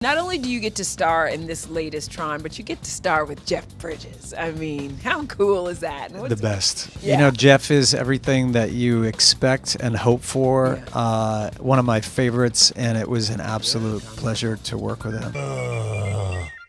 Not only do you get to star in this latest Tron, but you get to star with Jeff Bridges. I mean, how cool is that? The best. Yeah. You know, Jeff is everything that you expect and hope for. Yeah. One of my favorites, and it was an absolute pleasure to work with him.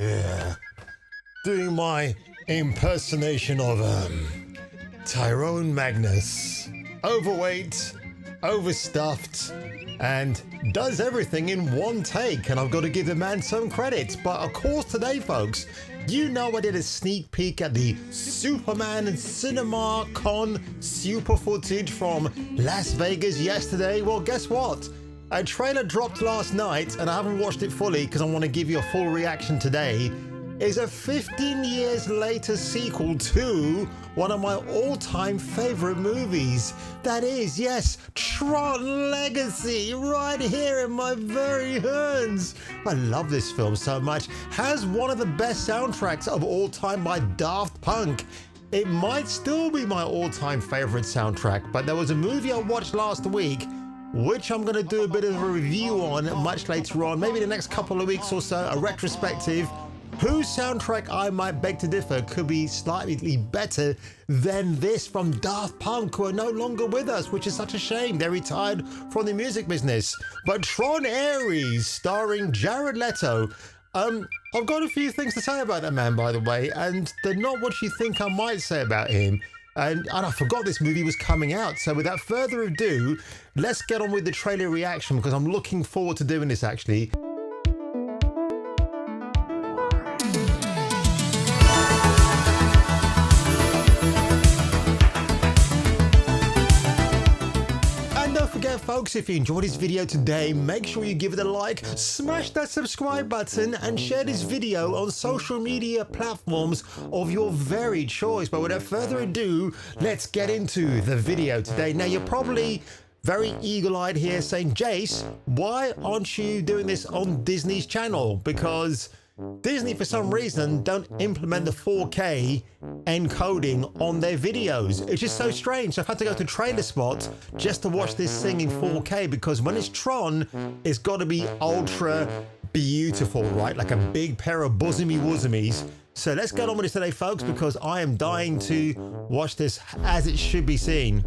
Yeah. Doing my impersonation of Tyrone Magnus. Overweight, overstuffed, and does everything in one take, and I've got to give the man some credit. But of course today, folks, you know I did a sneak peek at the Superman Cinema Con super footage from Las Vegas yesterday. Well, guess what? A trailer dropped last night, and I haven't watched it fully because I want to give you a full reaction today. Is a 15 years later sequel to one of my all-time favorite movies. That is, yes, Tron Legacy, right here in my very hands. I love this film so much. Has one of the best soundtracks of all time by Daft Punk. It might still be my all-time favorite soundtrack, but there was a movie I watched last week which I'm going to do a bit of a review on much later on, maybe the next couple of weeks or so, a retrospective. Whose soundtrack, I might beg to differ, could be slightly better than this from Daft Punk, who are no longer with us, which is such a shame. They retired from the music business. But Tron Ares, starring Jared Leto. I've got a few things to say about that man, by the way, and they're not what you think I might say about him. And I forgot this movie was coming out. So without further ado, let's get on with the trailer reaction, because I'm looking forward to doing this, actually. Folks, if you enjoyed this video today, make sure you give it a like, smash that subscribe button, and share this video on social media platforms of your very choice. But without further ado, let's get into the video today. Now, you're probably very eagle-eyed here saying, Jace, why aren't you doing this on Disney's channel? Because Disney, for some reason, don't implement the 4K encoding on their videos. It's just so strange. So I've had to go to Trailer Spot just to watch this thing in 4K, because when it's Tron, it's got to be ultra beautiful, right? Like a big pair of bosomy wosomies. So let's get on with this today, folks, because I am dying to watch this as it should be seen.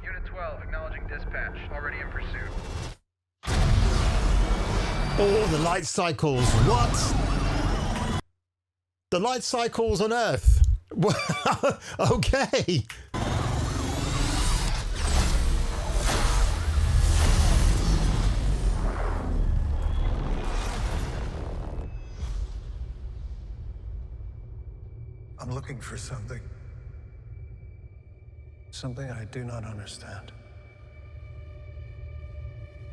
Unit 12, acknowledging dispatch. Already in pursuit. Oh, the light cycles. What? The light cycles on Earth. Okay. I'm looking for something. Something I do not understand.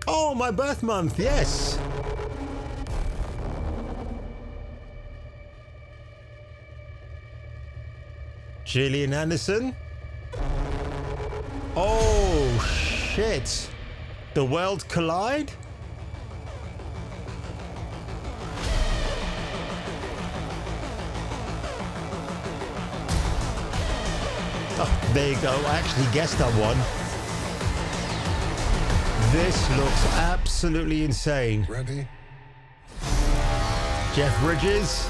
Oh, my birth month, yes. Gillian Anderson. Oh, shit. The world collide? Oh, there you go. I actually guessed that one. This looks absolutely insane. Ready? Jeff Bridges.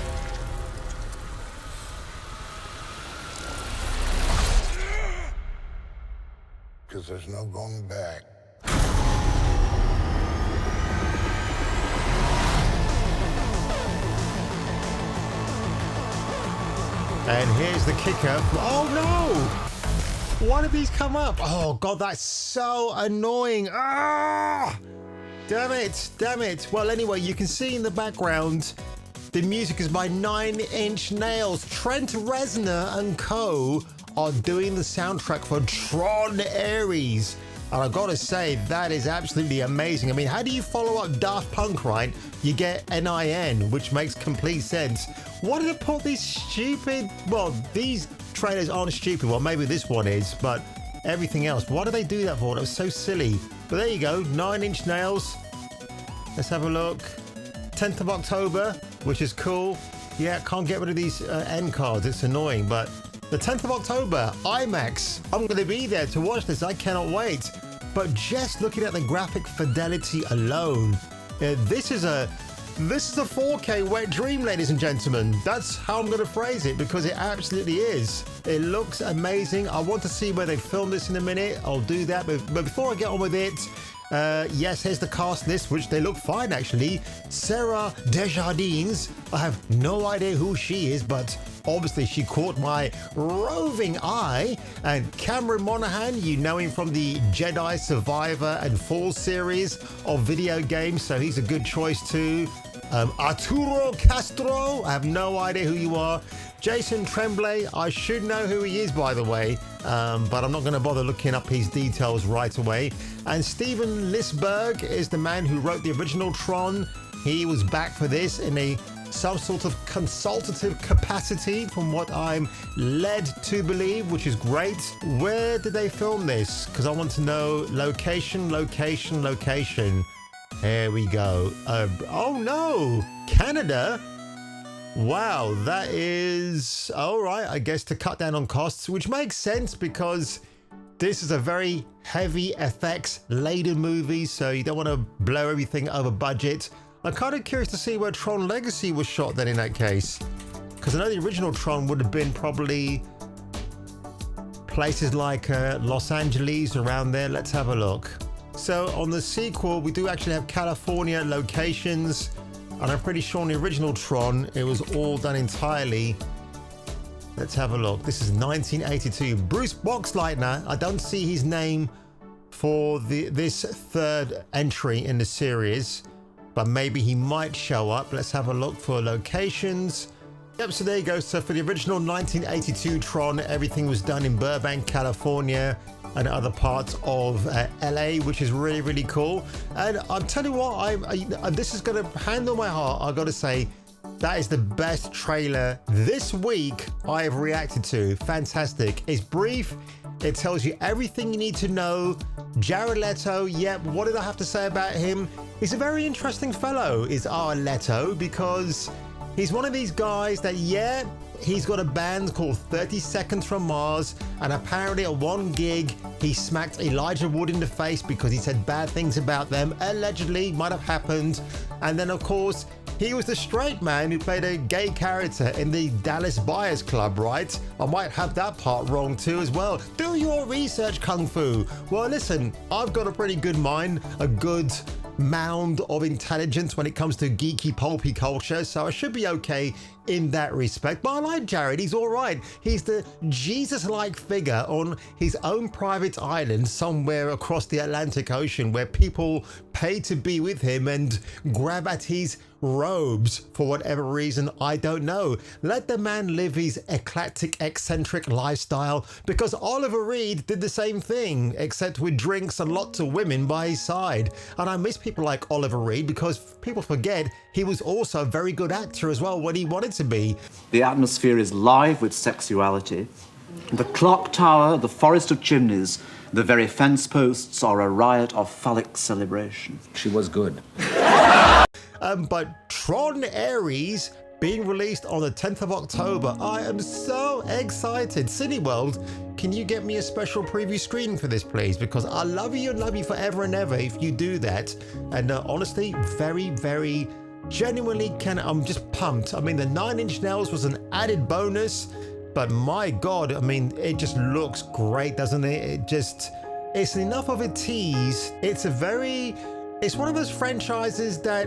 Because there's no going back. And here's the kicker. Oh no! Why did these come up? Oh god, that's so annoying. Ah! Damn it, damn it. Well, anyway, you can see in the background, the music is by 9 Inch Nails. Trent Reznor and co are doing the soundtrack for Tron Ares. And I've got to say, that is absolutely amazing. I mean, how do you follow up Daft Punk, right? You get NIN, which makes complete sense. Why did they put these stupid... Well, these trailers aren't stupid. Well, maybe this one is, but everything else. Why do they do that for? That was so silly. But there you go, 9 Inch Nails. Let's have a look. 10th of October, which is cool. Yeah, can't get rid of these end cards. It's annoying, but the 10th of October, IMAX. I'm going to be there to watch this. I cannot wait. but just looking at the graphic fidelity alone, this is a 4K wet dream, ladies and gentlemen. That's how I'm going to phrase it, because it absolutely is. It looks amazing. I want to see where they filmed this in a minute. I'll do that, but before I get on with it, yes, here's the cast list, which they look fine actually. Sarah Desjardins, I have no idea who she is, but obviously she caught my roving eye. And Cameron Monaghan, you know him from the Jedi Survivor and Fall series of video games, so he's a good choice too. Arturo Castro, I have no idea who you are. Jason Tremblay, I should know who he is, by the way, but I'm not going to bother looking up his details right away. And Steven Lisberg is the man who wrote the original Tron. He was back for this in some sort of consultative capacity, from what I'm led to believe, which is great. Where did they film this? Because I want to know location. Here we go. Oh no, Canada. Wow, that is all right, I guess, to cut down on costs, which makes sense because this is a very heavy effects laden movie, so you don't want to blow everything over budget. I'm kind of curious to see where Tron Legacy was shot then in that case, because I know the original Tron would have been probably places like Los Angeles, around there. Let's have a look. So on the sequel, we do actually have California locations. And I'm pretty sure in the original Tron, it was all done entirely. Let's have a look. This is 1982. Bruce Boxleitner. I don't see his name for this third entry in the series, but maybe he might show up. Let's have a look for locations. Yep, so there you go. So for the original 1982 Tron, everything was done in Burbank, California, and other parts of LA, which is really, really cool. And I'm telling you what, this is going to hand on my heart. I've got to say, that is the best trailer this week I have reacted to. Fantastic. It's brief. It tells you everything you need to know. Jared Leto, yep, what did I have to say about him? He's a very interesting fellow, is our Leto, because he's one of these guys that, yeah, he's got a band called 30 Seconds from Mars, and apparently at one gig he smacked Elijah Wood in the face because he said bad things about them. Allegedly, might have happened. And then of course he was the straight man who played a gay character in the Dallas Buyers Club, right? I might have that part wrong too as well. Do your research, Kung Fu. Well, listen, I've got a pretty good mind, a good mound of intelligence when it comes to geeky pulpy culture, so I should be okay in that respect. But I like Jared, he's all right. He's the Jesus-like figure on his own private island somewhere across the Atlantic Ocean where people pay to be with him and grab at his robes for whatever reason, I don't know. Let the man live his eclectic, eccentric lifestyle, because Oliver Reed did the same thing, except with drinks and lots of women by his side. And I miss people like Oliver Reed because people forget he was also a very good actor as well when he wanted to be. The atmosphere is live with sexuality. The clock tower, the forest of chimneys, the very fence posts are a riot of phallic celebration. She was good. But Tron Ares being released on the 10th of October. I am so excited. Cineworld, can you get me a special preview screening for this, please? Because I love you and love you forever and ever if you do that. And honestly, very, very genuinely I'm just pumped. I mean, the 9 Inch Nails was an added bonus, but my God, I mean, it just looks great, doesn't it? It's enough of a tease. It's one of those franchises that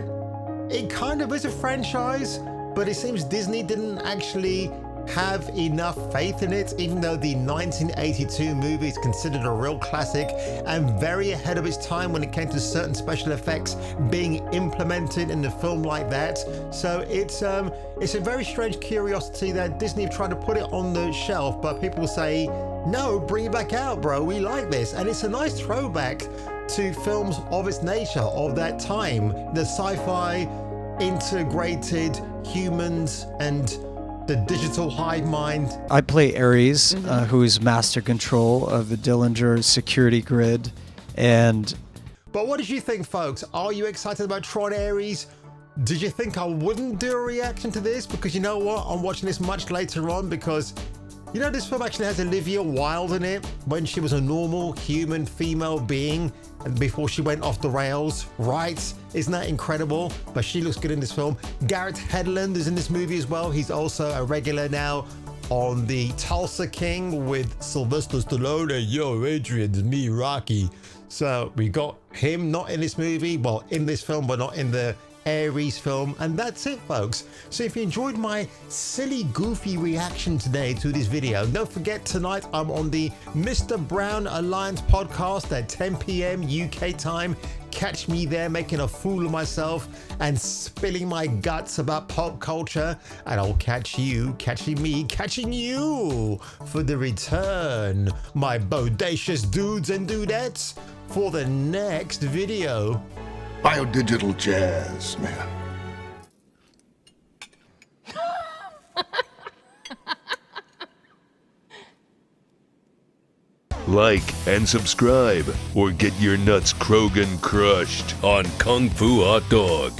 it kind of is a franchise, but it seems Disney didn't actually have enough faith in it, even though the 1982 movie is considered a real classic and very ahead of its time when it came to certain special effects being implemented in a film like that. So it's a very strange curiosity that Disney have tried to put it on the shelf, but people say, no, bring it back out, bro, we like this. And it's a nice throwback to films of its nature of that time, the sci-fi integrated humans and the digital hive mind. I play Ares, who is master control of the Dillinger security grid. But what did you think, folks? Are you excited about Tron Ares? Did you think I wouldn't do a reaction to this? Because you know what? I'm watching this much later on because You know, this film actually has Olivia Wilde in it when she was a normal human female being and before she went off the rails, right? Isn't that incredible? But she looks good in this film. Garrett Hedlund is in this movie as well. He's also a regular now on the Tulsa King with Sylvester Stallone. Yo, Adrian, it's me, Rocky. So we got him not in this movie, well, in this film, but not in the Ares film. And that's it, folks. So if you enjoyed my silly, goofy reaction today to this video, don't forget tonight I'm on the Mr. Brown Alliance podcast at 10 p.m. UK time. Catch me there making a fool of myself and spilling my guts about pop culture. And I'll catch you, catching you for the return, my bodacious dudes and dudettes, for the next video. Biodigital jazz, man. Like and subscribe, or get your nuts Krogan crushed on Kung Fu Hot Dog.